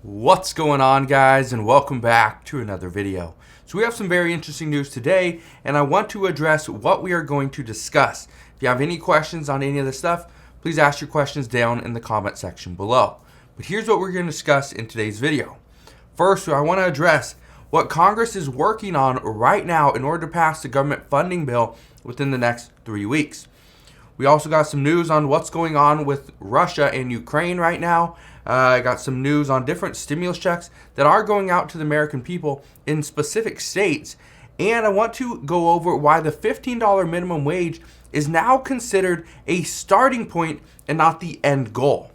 What's going on, guys, and welcome back to another video. So we have some very interesting news today, and I want to address what we are going to discuss. If you have any questions on any of this stuff, please ask your questions down in the comment section below. But here's what we're going to discuss in today's video. First, I want to address what Congress is working on right now in order to pass the government funding bill within the next 3 weeks. We also got some news on what's going on with Russia and Ukraine right now. I got some news on different stimulus checks that are going out to the American people in specific states. And I want to go over why the $15 minimum wage is now considered a starting point and not the end goal.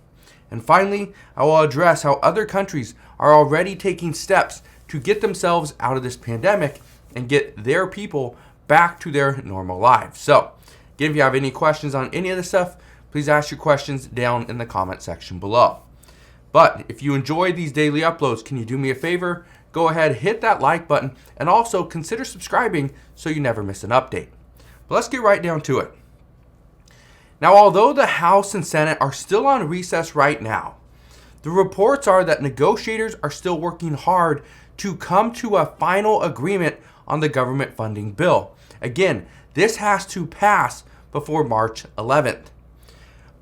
And finally, I will address how other countries are already taking steps to get themselves out of this pandemic and get their people back to their normal lives. So, again, if you have any questions on any of this stuff, please ask your questions down in the comment section below. But if you enjoy these daily uploads, can you do me a favor? Go ahead, hit that like button, and also consider subscribing so you never miss an update. But let's get right down to it. Now, although the House and Senate are still on recess right now, the reports are that negotiators are still working hard to come to a final agreement on the government funding bill. Again, this has to pass before March 11th.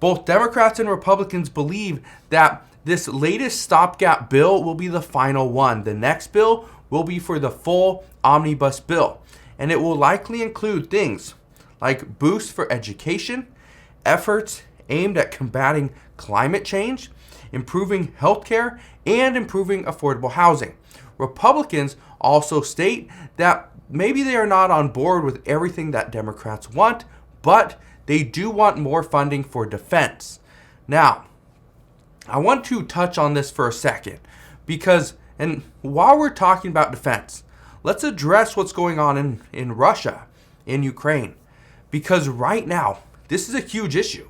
Both Democrats and Republicans believe that this latest stopgap bill will be the final one. The next bill will be for the full omnibus bill, and it will likely include things like boosts for education, efforts aimed at combating climate change, improving healthcare, and improving affordable housing. Republicans also state that maybe they are not on board with everything that Democrats want, but they do want more funding for defense. Now, I want to touch on this for a second because, and while we're talking about defense, let's address what's going on in Russia, in Ukraine, because right now, this is a huge issue.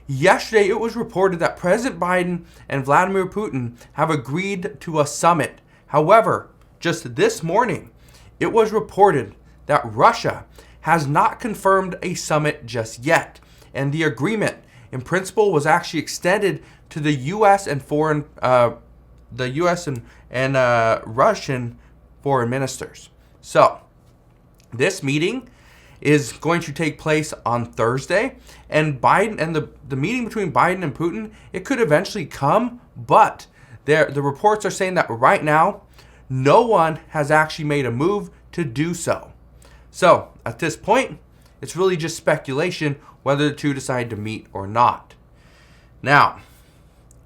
Yesterday, it was reported that President Biden and Vladimir Putin have agreed to a summit. However, just this morning, it was reported that Russia has not confirmed a summit just yet, and the agreement in principle was actually extended to the U.S. and Russian foreign ministers. So, this meeting is going to take place on Thursday, and the meeting between Biden and Putin, it could eventually come, but the reports are saying that right now, no one has actually made a move to do so. So, at this point, it's really just speculation whether the two decide to meet or not. Now,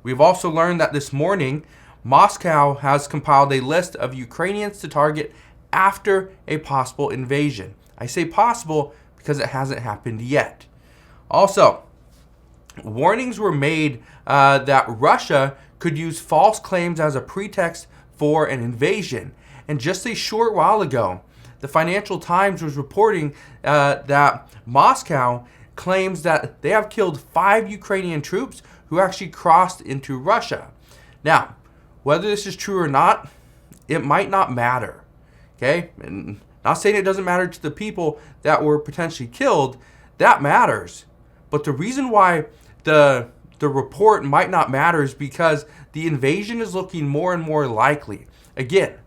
we've also learned that this morning, Moscow has compiled a list of Ukrainians to target after a possible invasion. I say possible because it hasn't happened yet. Also, warnings were made that Russia could use false claims as a pretext for an invasion. And just a short while ago, the Financial Times was reporting that Moscow claims that they have killed 5 Ukrainian troops who actually crossed into Russia. Now, whether this is true or not, it might not matter. Okay? And not saying it doesn't matter to the people that were potentially killed, that matters. But the reason why the report might not matter is because the invasion is looking more and more likely. Again,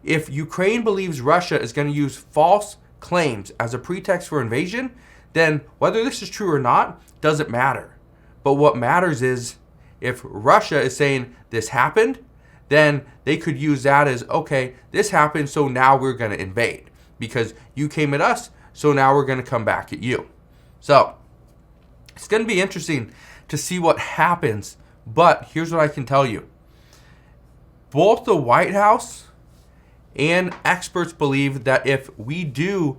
if Ukraine believes Russia is going to use false claims as a pretext for invasion, then whether this is true or not doesn't matter. But what matters is if Russia is saying this happened, then they could use that as, okay, this happened, so now we're going to invade. Because you came at us, so now we're going to come back at you. So, it's going to be interesting to see what happens. But here's what I can tell you. Both the White House and experts believe that if we do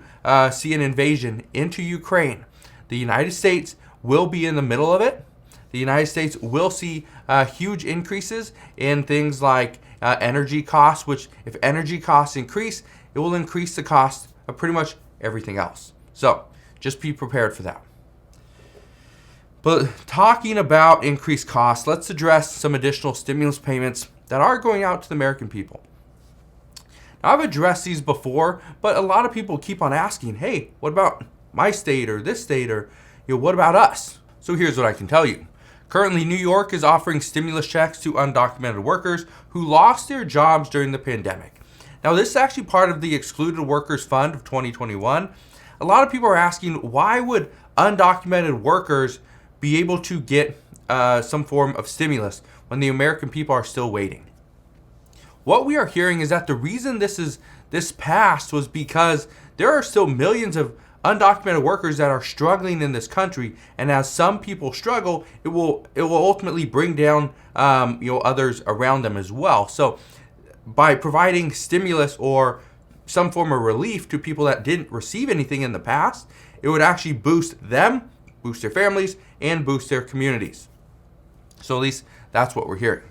see an invasion into Ukraine, the United States will be in the middle of it. The United States will see huge increases in things like energy costs, which if energy costs increase, it will increase the cost of pretty much everything else. So just be prepared for that. But talking about increased costs, let's address some additional stimulus payments that are going out to the American people. Now, I've addressed these before, but a lot of people keep on asking, hey, what about my state or this state, or what about us? So here's what I can tell you. Currently, New York is offering stimulus checks to undocumented workers who lost their jobs during the pandemic. Now, this is actually part of the Excluded Workers Fund of 2021. A lot of people are asking, why would undocumented workers be able to get some form of stimulus when the American people are still waiting? What we are hearing is that the reason this passed was because there are still millions of undocumented workers that are struggling in this country, and as some people struggle, it will ultimately bring down others around them as well. So by providing stimulus or some form of relief to people that didn't receive anything in the past, it would actually boost them, boost their families, and boost their communities. So at least that's what we're hearing.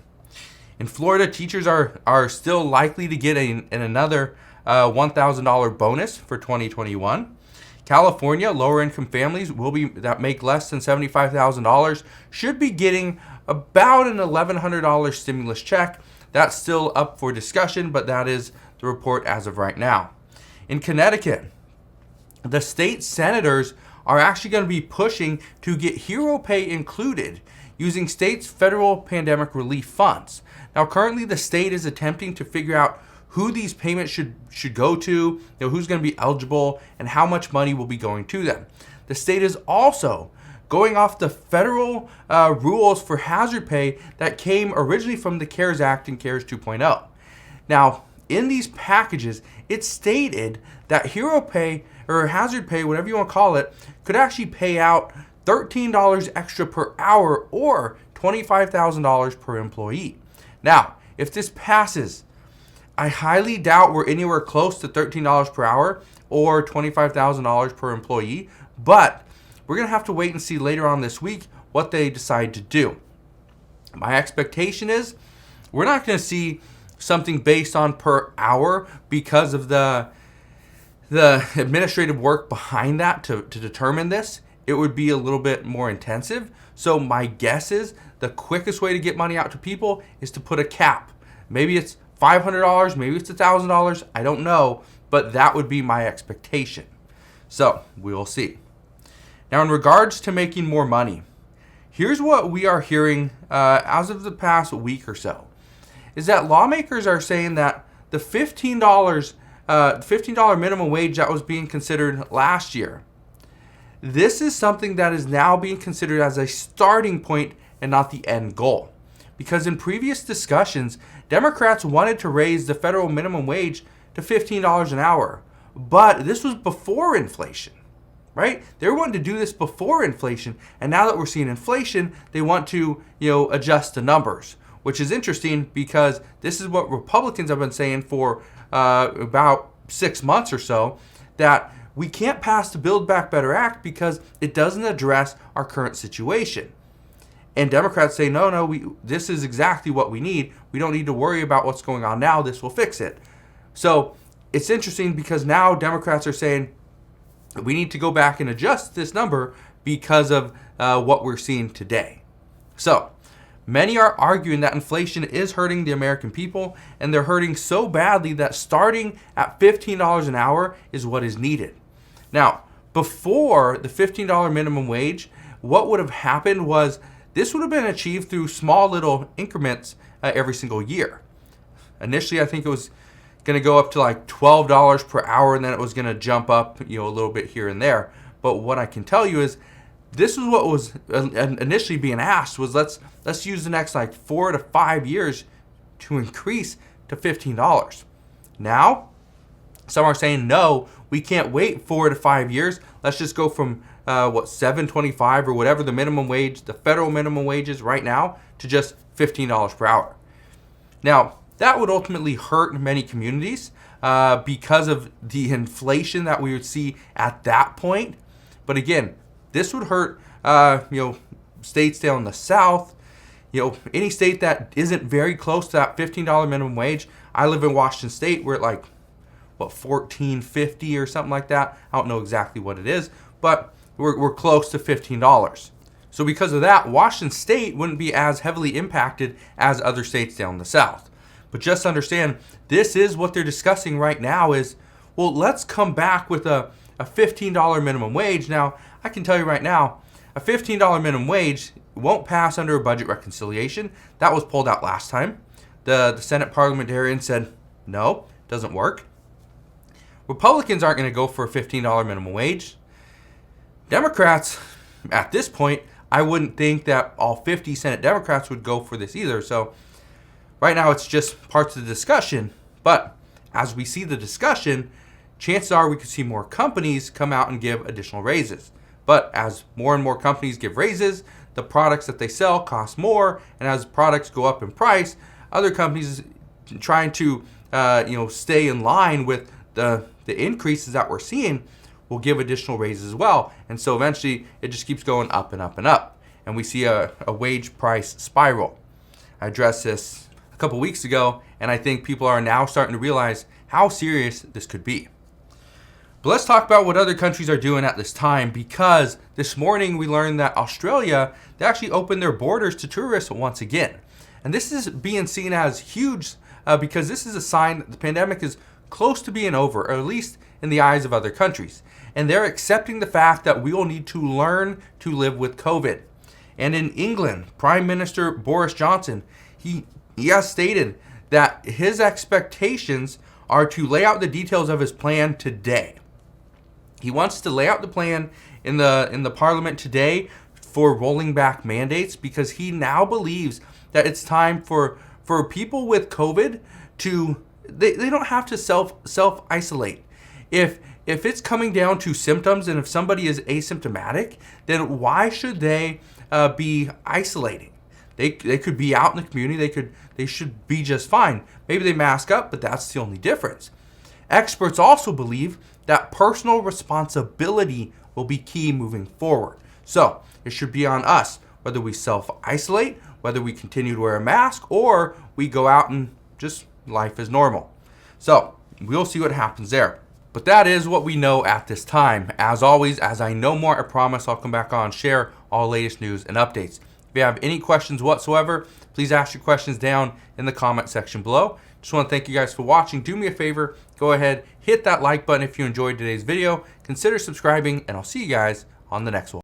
In Florida, teachers are still likely to get another $1,000 bonus for 2021. California, lower income families that make less than $75,000 should be getting about an $1,100 stimulus check. That's still up for discussion, but that is the report as of right now. In Connecticut, the state senators are actually going to be pushing to get hero pay included using states' federal pandemic relief funds. Now, currently the state is attempting to figure out who these payments should go to, who's going to be eligible, and how much money will be going to them. The state is also going off the federal rules for hazard pay that came originally from the CARES Act and CARES 2.0. Now, in these packages, it stated that hero pay or hazard pay, whatever you want to call it, could actually pay out $13 extra per hour or $25,000 per employee. Now, if this passes, I highly doubt we're anywhere close to $13 per hour or $25,000 per employee, but we're going to have to wait and see later on this week what they decide to do. My expectation is we're not going to see something based on per hour because of the administrative work behind that to determine this. It would be a little bit more intensive. So my guess is the quickest way to get money out to people is to put a cap. Maybe it's $500, maybe it's $1,000, I don't know, but that would be my expectation. So we will see. Now, in regards to making more money, here's what we are hearing as of the past week or so, is that lawmakers are saying that the $15 minimum wage that was being considered last year, this is something that is now being considered as a starting point and not the end goal. Because in previous discussions, Democrats wanted to raise the federal minimum wage to $15 an hour, but this was before inflation, right? They were wanting to do this before inflation, and now that we're seeing inflation, they want to, adjust the numbers, which is interesting because this is what Republicans have been saying for about 6 months or so, that we can't pass the Build Back Better Act because it doesn't address our current situation. And Democrats say, no, this is exactly what we need. We don't need to worry about what's going on now. This will fix it. So it's interesting because now Democrats are saying we need to go back and adjust this number because of what we're seeing today. So many are arguing that inflation is hurting the American people, and they're hurting so badly that starting at $15 an hour is what is needed. Now, before the $15 minimum wage, what would have happened was this would have been achieved through small little increments every single year. Initially, I think it was going to go up to like $12 per hour, and then it was going to jump up, a little bit here and there. But what I can tell you is this is what was initially being asked was let's use the next like 4 to 5 years to increase to $15. Now, some are saying, no, we can't wait 4 to 5 years. Let's just go from $7.25 or whatever the minimum wage, the federal minimum wage is right now, to just $15 per hour. Now, that would ultimately hurt many communities because of the inflation that we would see at that point. But again, this would hurt, states down in the South, any state that isn't very close to that $15 minimum wage. I live in Washington State. We're at like, $14.50 or something like that. I don't know exactly what it is, but we're close to $15. So because of that, Washington State wouldn't be as heavily impacted as other states down in the South. But just understand, this is what they're discussing right now is, well, let's come back with a $15 minimum wage. Now, I can tell you right now, a $15 minimum wage won't pass under a budget reconciliation. That was pulled out last time. The Senate parliamentarian said, no, doesn't work. Republicans aren't going to go for a $15 minimum wage. Democrats, at this point, I wouldn't think that all 50 Senate Democrats would go for this either. So right now it's just parts of the discussion. But as we see the discussion, chances are we could see more companies come out and give additional raises. But as more and more companies give raises, the products that they sell cost more. And as products go up in price, other companies trying to stay in line with the increases that we're seeing will give additional raises as well. And so eventually it just keeps going up and up and up. And we see a wage price spiral. I addressed this a couple weeks ago, and I think people are now starting to realize how serious this could be. But let's talk about what other countries are doing at this time, because this morning we learned that Australia, they actually opened their borders to tourists once again. And this is being seen as huge because this is a sign that the pandemic is close to being over, or at least in the eyes of other countries. And they're accepting the fact that we will need to learn to live with COVID. And in England, Prime Minister Boris Johnson, he has stated that his expectations are to lay out the details of his plan today. He wants to lay out the plan in the parliament today for rolling back mandates, because he now believes that it's time for people with COVID to they don't have to self isolate. If it's coming down to symptoms, and if somebody is asymptomatic, then why should they be isolating? They could be out in the community. They should be just fine. Maybe they mask up, but that's the only difference. Experts also believe that personal responsibility will be key moving forward. So it should be on us whether we self-isolate, whether we continue to wear a mask, or we go out and just life is normal. So we'll see what happens there. But that is what we know at this time. As always, as I know more, I promise I'll come back on and share all latest news and updates. If you have any questions whatsoever, please ask your questions down in the comment section below. Just want to thank you guys for watching. Do me a favor, go ahead, hit that like button if you enjoyed today's video. Consider subscribing, and I'll see you guys on the next one.